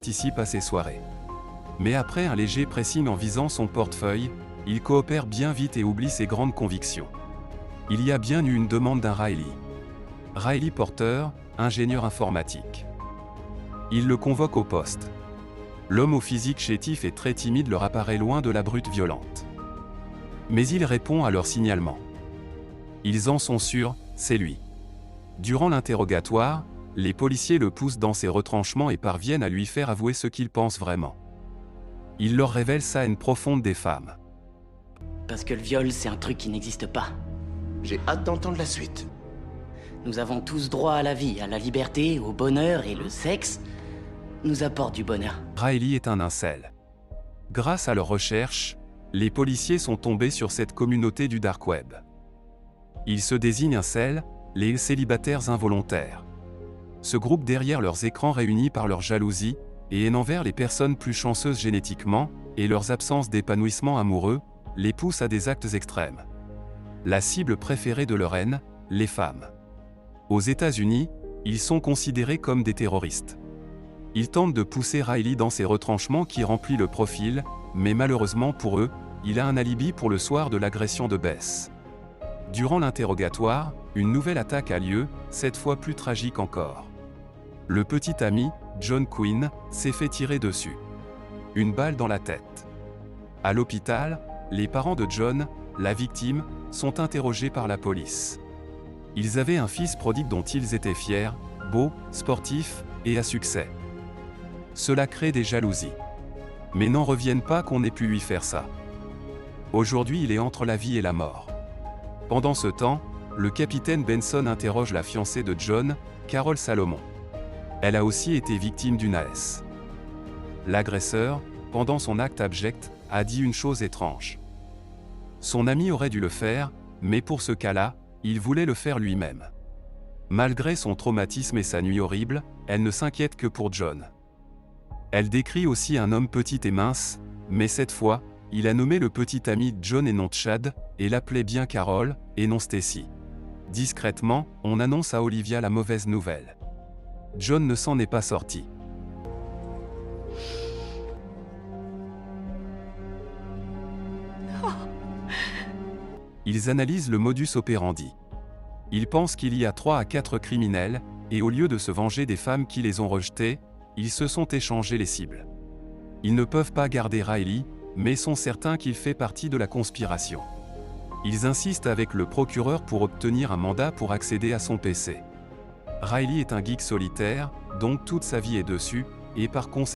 participe à ses soirées. Mais après un léger pressing en visant son portefeuille, il coopère bien vite et oublie ses grandes convictions. Il y a bien eu une demande d'un Riley. Riley Porter, ingénieur informatique. Il le convoque au poste. L'homme au physique chétif et très timide leur apparaît loin de la brute violente. Mais il répond à leur signalement. Ils en sont sûrs, c'est lui. Durant l'interrogatoire, les policiers le poussent dans ses retranchements et parviennent à lui faire avouer ce qu'il pense vraiment. Il leur révèle sa haine profonde des femmes. Parce que le viol, c'est un truc qui n'existe pas. J'ai hâte d'entendre la suite. Nous avons tous droit à la vie, à la liberté, au bonheur, et le sexe nous apporte du bonheur. Riley est un incel. Grâce à leurs recherches, les policiers sont tombés sur cette communauté du dark web. Ils se désignent incels, les célibataires involontaires. Ce groupe derrière leurs écrans réunis par leur jalousie, et haine envers les personnes plus chanceuses génétiquement, et leurs absences d'épanouissement amoureux, les pousse à des actes extrêmes. La cible préférée de leur haine, les femmes. Aux États-Unis, ils sont considérés comme des terroristes. Ils tentent de pousser Riley dans ses retranchements qui remplit le profil, mais malheureusement pour eux, il a un alibi pour le soir de l'agression de Bess. Durant l'interrogatoire, une nouvelle attaque a lieu, cette fois plus tragique encore. Le petit ami, John Quinn, s'est fait tirer dessus. Une balle dans la tête. À l'hôpital, les parents de John, la victime, sont interrogés par la police. Ils avaient un fils prodigue dont ils étaient fiers, beau, sportif, et à succès. Cela crée des jalousies. Mais n'en reviennent pas qu'on ait pu lui faire ça. Aujourd'hui il est entre la vie et la mort. Pendant ce temps, le capitaine Benson interroge la fiancée de John, Carol Salomon. Elle a aussi été victime d'une AS. L'agresseur, pendant son acte abject, a dit une chose étrange. Son ami aurait dû le faire, mais pour ce cas-là, il voulait le faire lui-même. Malgré son traumatisme et sa nuit horrible, elle ne s'inquiète que pour John. Elle décrit aussi un homme petit et mince, mais cette fois, il a nommé le petit ami John et non Chad, et l'appelait bien Carol, et non Stacy. Discrètement, on annonce à Olivia la mauvaise nouvelle. John ne s'en est pas sorti. Ils analysent le modus operandi. Ils pensent qu'il y a 3 à 4 criminels, et au lieu de se venger des femmes qui les ont rejetés, ils se sont échangés les cibles. Ils ne peuvent pas garder Riley, mais sont certains qu'il fait partie de la conspiration. Ils insistent avec le procureur pour obtenir un mandat pour accéder à son PC. Riley est un geek solitaire, donc toute sa vie est dessus, et par conséquent,